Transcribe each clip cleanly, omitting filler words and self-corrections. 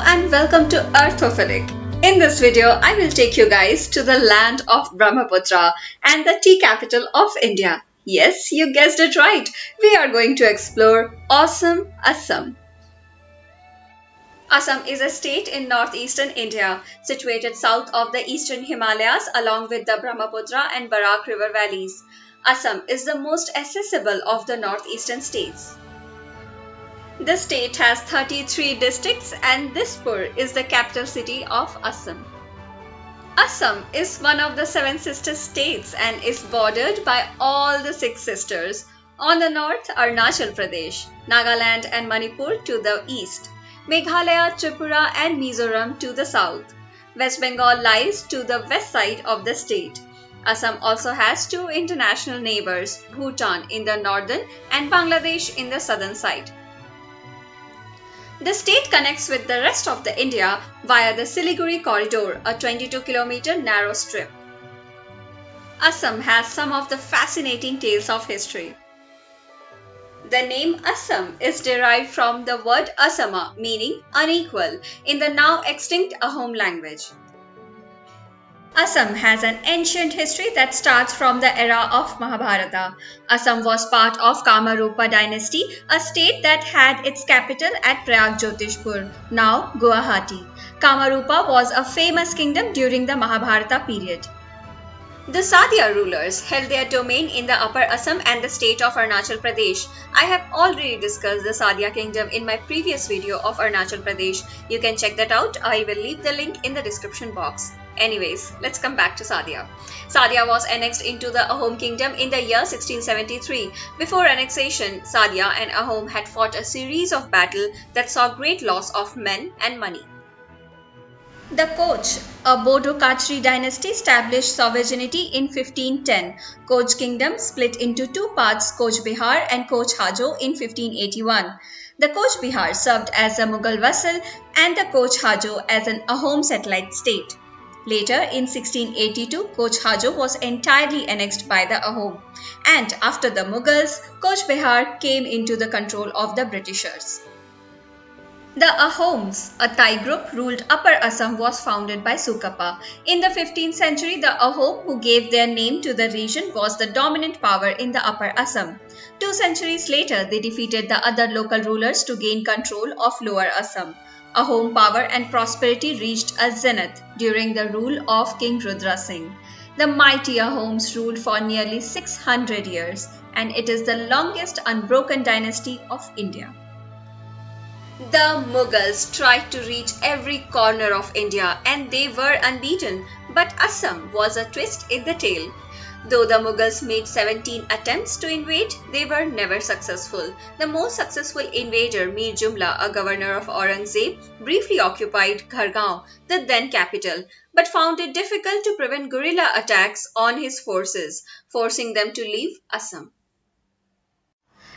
and welcome to Earthophilic. In this video, I will take you guys to the land of Brahmaputra and the tea capital of India. Yes, you guessed it right. We are going to explore awesome Assam. Assam is a state in northeastern India, situated south of the eastern Himalayas along with the Brahmaputra and Barak river valleys. Assam is the most accessible of the northeastern states. The state has 33 districts and Dispur is the capital city of Assam. Assam is one of the 7 sister states and is bordered by all the 6 sisters. On the north, Arunachal Pradesh, Nagaland and Manipur to the east, Meghalaya, Tripura and Mizoram to the south. West Bengal lies to the west side of the state. Assam also has 2 international neighbors, Bhutan in the northern and Bangladesh in the southern side. The state connects with the rest of the India via the Siliguri corridor, a 22-kilometer narrow strip. Assam has some of the fascinating tales of history. The name Assam is derived from the word Asama, meaning unequal, in the now extinct Ahom language. Assam has an ancient history that starts from the era of Mahabharata. Assam was part of Kamarupa dynasty, a state that had its capital at Prayagjotishpur, now Guwahati. Kamarupa was a famous kingdom during the Mahabharata period. The Sadia rulers held their domain in the Upper Assam and the state of Arunachal Pradesh. I have already discussed the Sadia kingdom in my previous video of Arunachal Pradesh. You can check that out. I will leave the link in the description box. Anyways, let's come back to Sadia. Sadia was annexed into the Ahom kingdom in the year 1673. Before annexation, Sadia and Ahom had fought a series of battles that saw great loss of men and money. The Koch, a Bodo Kachri dynasty, established sovereignty in 1510. Koch kingdom split into 2 parts, Koch Bihar and Koch Hajo in 1581. The Koch Bihar served as a Mughal vassal and the Koch Hajo as an Ahom satellite state. Later, in 1682, Koch Hajo was entirely annexed by the Ahom. And after the Mughals, Koch Bihar came into the control of the Britishers. The Ahoms, a Thai group, ruled Upper Assam was founded by Sukapa. In the 15th century, the Ahom who gave their name to the region was the dominant power in the Upper Assam. 2 centuries later, they defeated the other local rulers to gain control of Lower Assam. Ahom power and prosperity reached a zenith during the rule of King Rudra Singh. The mighty Ahoms ruled for nearly 600 years, and it is the longest unbroken dynasty of India. The Mughals tried to reach every corner of India and they were unbeaten, but Assam was a twist in the tale. Though the Mughals made 17 attempts to invade, they were never successful. The most successful invader, Mir Jumla, a governor of Aurangzeb, briefly occupied Khargaon, the then capital, but found it difficult to prevent guerrilla attacks on his forces, forcing them to leave Assam.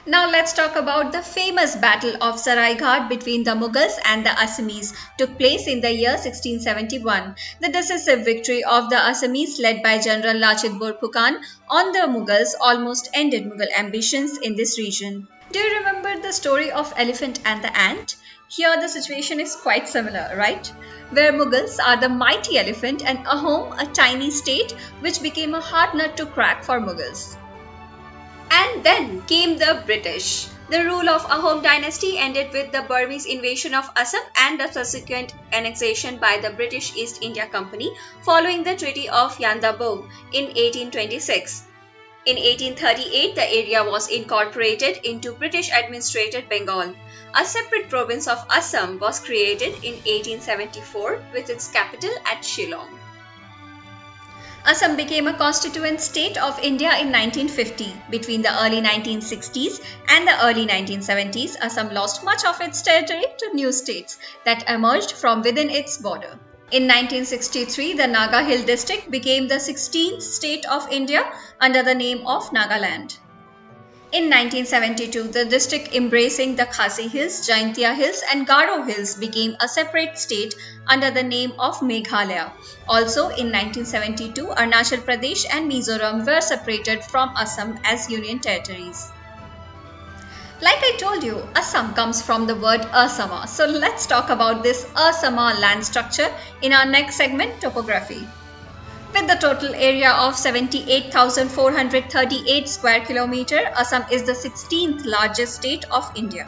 Now let's talk about the famous battle of Saraighat between the Mughals and the Assamese took place in the year 1671. The decisive victory of the Assamese led by General Lachit Borphukan on the Mughals almost ended Mughal ambitions in this region. Do you remember the story of Elephant and the Ant? Here the situation is quite similar, right? Where Mughals are the mighty elephant and Ahom a tiny state which became a hard nut to crack for Mughals. And then came the British. The rule of Ahom dynasty ended with the Burmese invasion of Assam and the subsequent annexation by the British East India Company following the Treaty of Yandabo in 1826. In 1838, the area was incorporated into British-administrated Bengal. A separate province of Assam was created in 1874 with its capital at Shillong. Assam became a constituent state of India in 1950. Between the early 1960s and the early 1970s, Assam lost much of its territory to new states that emerged from within its border. In 1963, the Naga Hill district became the 16th state of India under the name of Nagaland. In 1972, the district embracing the Khasi Hills, Jaintia Hills and Garo Hills became a separate state under the name of Meghalaya. Also in 1972, Arunachal Pradesh and Mizoram were separated from Assam as union territories. Like I told you, Assam comes from the word Asama. So let's talk about this Asama land structure in our next segment, topography. With the total area of 78,438 square kilometer, Assam is the 16th largest state of India.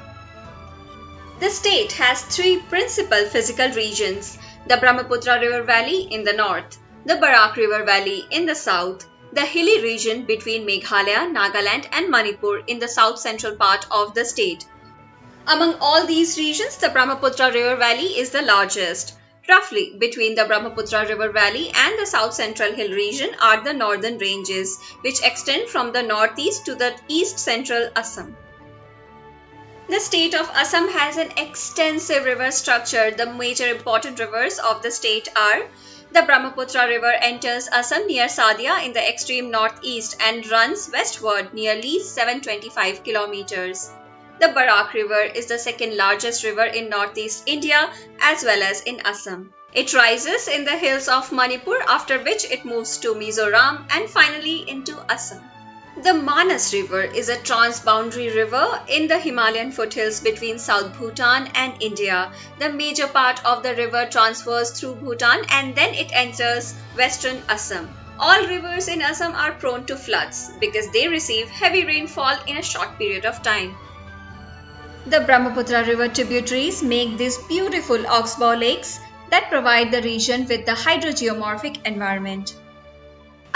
The state has three principal physical regions: the Brahmaputra River Valley in the north, the Barak River Valley in the south, the hilly region between Meghalaya, Nagaland and Manipur in the south-central part of the state. Among all these regions, the Brahmaputra River Valley is the largest. Roughly between the Brahmaputra River Valley and the south-central hill region are the northern ranges, which extend from the northeast to the east-central Assam. The state of Assam has an extensive river structure. The major important rivers of the state are: the Brahmaputra River enters Assam near Sadia in the extreme northeast and runs westward nearly 725 kilometers. The Barak River is the second largest river in northeast India as well as in Assam. It rises in the hills of Manipur, after which it moves to Mizoram and finally into Assam. The Manas River is a transboundary river in the Himalayan foothills between South Bhutan and India. The major part of the river transfers through Bhutan and then it enters western Assam. All rivers in Assam are prone to floods because they receive heavy rainfall in a short period of time. The Brahmaputra River tributaries make these beautiful oxbow lakes that provide the region with the hydrogeomorphic environment.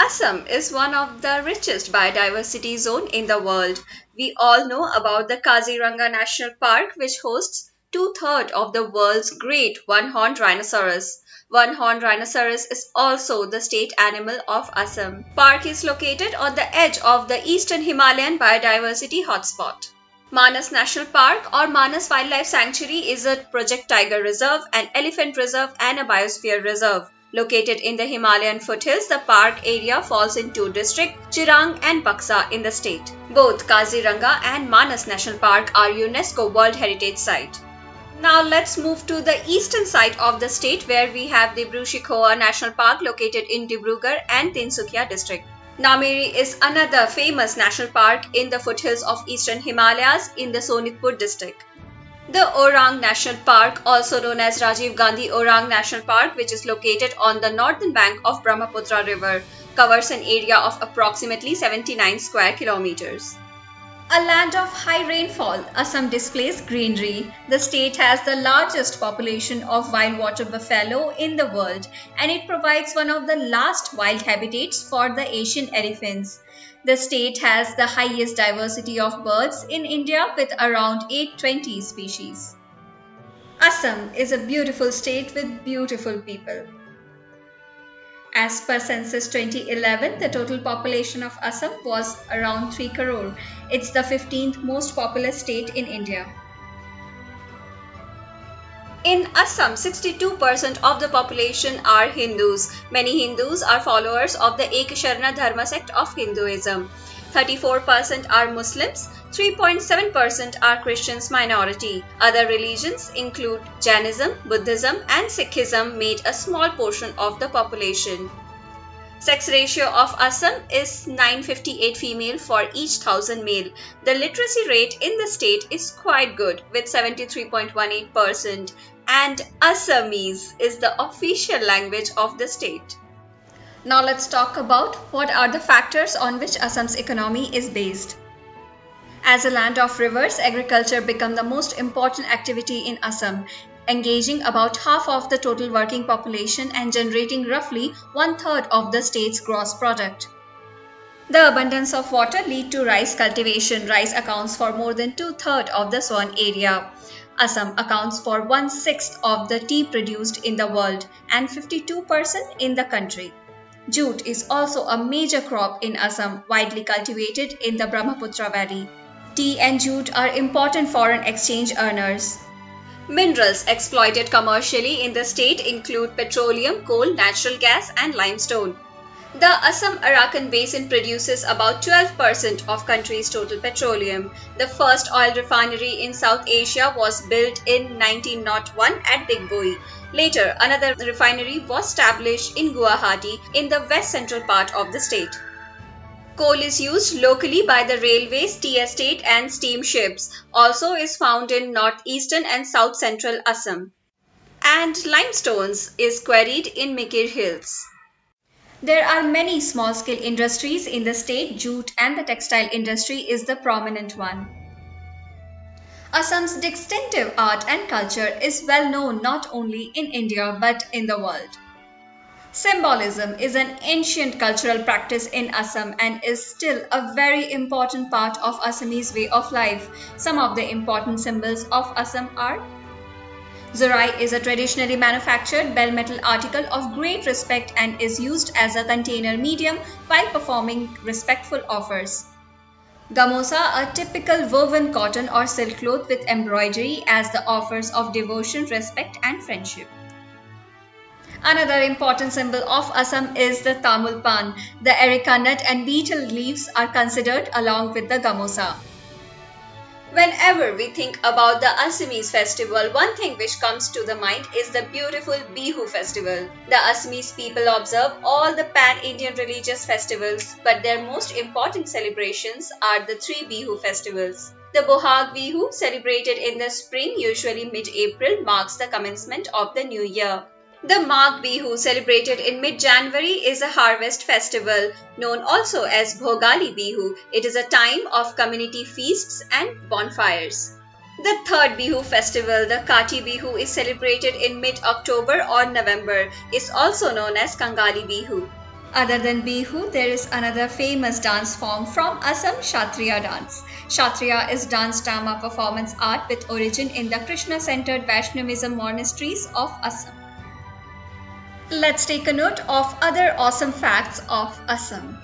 Assam is one of the richest biodiversity zones in the world. We all know about the Kaziranga National Park, which hosts 2/3 of the world's great one-horned rhinoceros. One-horned rhinoceros is also the state animal of Assam. Park is located on the edge of the eastern Himalayan biodiversity hotspot. Manas National Park or Manas Wildlife Sanctuary is a Project Tiger Reserve, an elephant reserve and a biosphere reserve. Located in the Himalayan foothills, the park area falls in two districts, Chirang and Baksa in the state. Both Kaziranga and Manas National Park are UNESCO World Heritage Site. Now let's move to the eastern side of the state, where we have Dibru-Shikhowa National Park located in Dibrugarh and Tinsukia district. Nameri is another famous national park in the foothills of eastern Himalayas in the Sonitpur district. The Orang National Park, also known as Rajiv Gandhi Orang National Park, which is located on the northern bank of Brahmaputra River, covers an area of approximately 79 square kilometers. A land of high rainfall, Assam displays greenery. The state has the largest population of wild water buffalo in the world, and it provides one of the last wild habitats for the Asian elephants. The state has the highest diversity of birds in India with around 820 species. Assam is a beautiful state with beautiful people. As per Census 2011, the total population of Assam was around 3 crore. It's the 15th most populous state in India. In Assam, 62% of the population are Hindus. Many Hindus are followers of the Ekasharna Dharma sect of Hinduism. 34% are Muslims, 3.7% are Christians minority. Other religions include Jainism, Buddhism and Sikhism made a small portion of the population. Sex ratio of Assam is 958 female for each 1000 male. The literacy rate in the state is quite good with 73.18%, and Assamese is the official language of the state. Now let's talk about what are the factors on which Assam's economy is based. As a land of rivers, agriculture became the most important activity in Assam, engaging about half of the total working population and generating roughly 1/3 of the state's gross product. The abundance of water leads to rice cultivation. Rice accounts for more than 2/3 of the sown area. Assam accounts for 1/6 of the tea produced in the world and 52% in the country. Jute is also a major crop in Assam, widely cultivated in the Brahmaputra Valley. Tea and jute are important foreign exchange earners. Minerals exploited commercially in the state include petroleum, coal, natural gas and limestone. The Assam-Arakan Basin produces about 12% of country's total petroleum. The first oil refinery in South Asia was built in 1901 at Digboi. Later, another refinery was established in Guwahati in the west central part of the state. Coal is used locally by the railways, tea estate and steamships. Also is found in northeastern and south central Assam. And limestones is quarried in Mikir Hills. There are many small-scale industries in the state. Jute and the textile industry is the prominent one. Assam's distinctive art and culture is well known not only in India but in the world. Symbolism is an ancient cultural practice in Assam and is still a very important part of Assamese way of life. Some of the important symbols of Assam are: Zurai is a traditionally manufactured bell metal article of great respect and is used as a container medium while performing respectful offers. Gamosa, a typical woven cotton or silk cloth with embroidery as the offers of devotion, respect and friendship. Another important symbol of Assam is the Tamul Pan. The areca nut and betel leaves are considered along with the gamosa. Whenever we think about the Assamese festival, one thing which comes to the mind is the beautiful Bihu festival. The Assamese people observe all the pan-Indian religious festivals, but their most important celebrations are the three Bihu festivals. The Bohag Bihu, celebrated in the spring, usually mid-April, marks the commencement of the new year. The Magh Bihu, celebrated in mid-January, is a harvest festival, known also as Bhogali Bihu. It is a time of community feasts and bonfires. The third Bihu festival, the Kati Bihu, is celebrated in mid-October or November. It's also known as Kangali Bihu. Other than Bihu, there is another famous dance form from Assam, Kshatriya dance. Kshatriya is dance drama performance art with origin in the Krishna-centered Vaishnavism monasteries of Assam. Let's take a note of other awesome facts of Assam.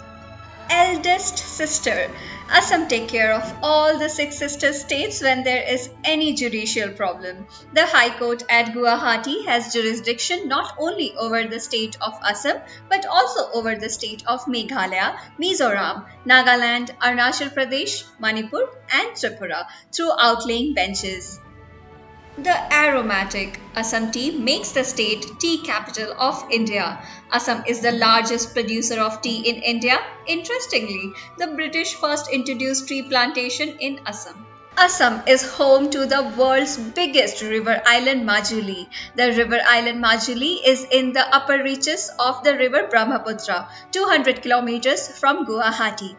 Eldest sister. Assam take care of all the 6 sister states when there is any judicial problem. The High Court at Guwahati has jurisdiction not only over the state of Assam but also over the state of Meghalaya, Mizoram, Nagaland, Arunachal Pradesh, Manipur and Tripura through outlying benches. The aromatic. Assam tea makes the state tea capital of India. Assam is the largest producer of tea in India. Interestingly, the British first introduced tea plantation in Assam. Assam is home to the world's biggest river island, Majuli. The river island Majuli is in the upper reaches of the river Brahmaputra, 200 kilometers from Guwahati.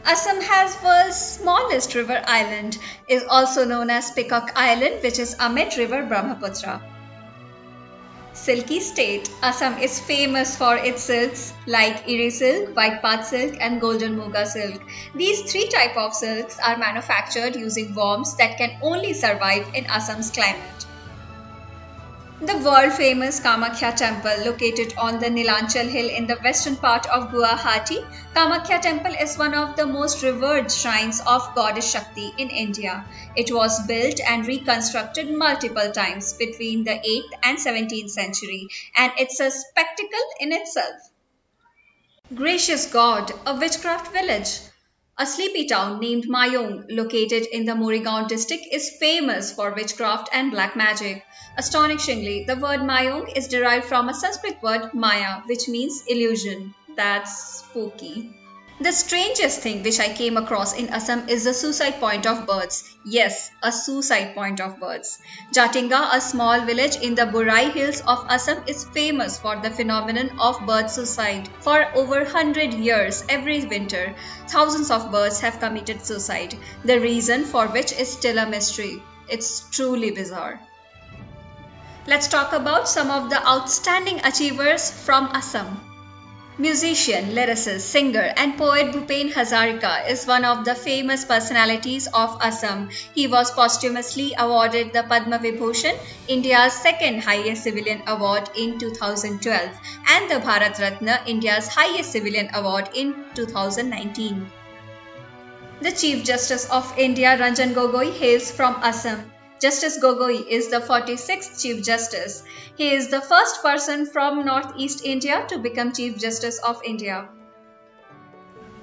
Assam has world's smallest river island, is also known as Peacock Island, which is amid river Brahmaputra. Silky state. Assam is famous for its silks like Iri silk, white path silk and golden muga silk. These 3 types of silks are manufactured using worms that can only survive in Assam's climate. The world-famous Kamakhya temple, located on the Nilanchal hill in the western part of Guwahati. Kamakhya temple is one of the most revered shrines of goddess Shakti in India. It was built and reconstructed multiple times between the 8th and 17th century, and it's a spectacle in itself. Gracious God, a witchcraft village. A sleepy town named Mayong, located in the Morigaon district, is famous for witchcraft and black magic. Astonishingly, the word Mayong is derived from a Sanskrit word Maya, which means illusion. That's spooky. The strangest thing which I came across in Assam is the suicide point of birds. Yes, a suicide point of birds. Jatinga, a small village in the Burai hills of Assam, is famous for the phenomenon of bird suicide. For over 100 years, every winter, thousands of birds have committed suicide, the reason for which is still a mystery. It's truly bizarre. Let's talk about some of the outstanding achievers from Assam. Musician, lyricist, singer and poet Bhupen Hazarika is one of the famous personalities of Assam. He was posthumously awarded the Padma Vibhushan, India's second highest civilian award in 2012, and the Bharat Ratna, India's highest civilian award in 2019. The Chief Justice of India, Ranjan Gogoi, hails from Assam. Justice Gogoi is the 46th Chief Justice. He is the first person from Northeast India to become Chief Justice of India.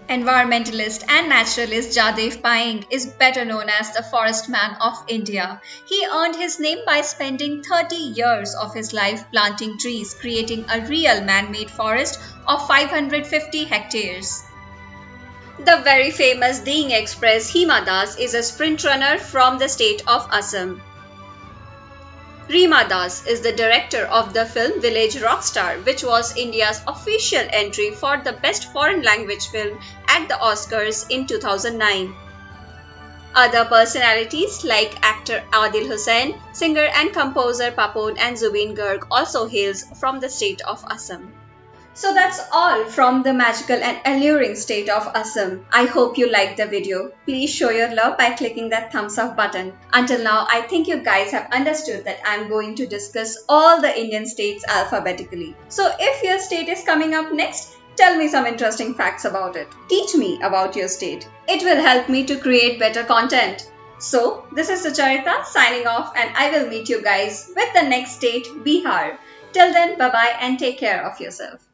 Environmentalist and naturalist Jadev Paeng is better known as the Forest Man of India. He earned his name by spending 30 years of his life planting trees, creating a real man-made forest of 550 hectares. The very famous Ding Express Hima Das is a sprint runner from the state of Assam. Reema Das is the director of the film Village Rockstar, which was India's official entry for the Best Foreign Language Film at the Oscars in 2009. Other personalities like actor Adil Hussain, singer and composer Papon and Zubeen Garg also hails from the state of Assam. So that's all from the magical and alluring state of Assam. I hope you liked the video. Please show your love by clicking that thumbs up button. Until now, I think you guys have understood that I'm going to discuss all the Indian states alphabetically. So if your state is coming up next, tell me some interesting facts about it. Teach me about your state. It will help me to create better content. So this is Sucharita signing off, and I will meet you guys with the next state, Bihar. Till then, bye bye and take care of yourself.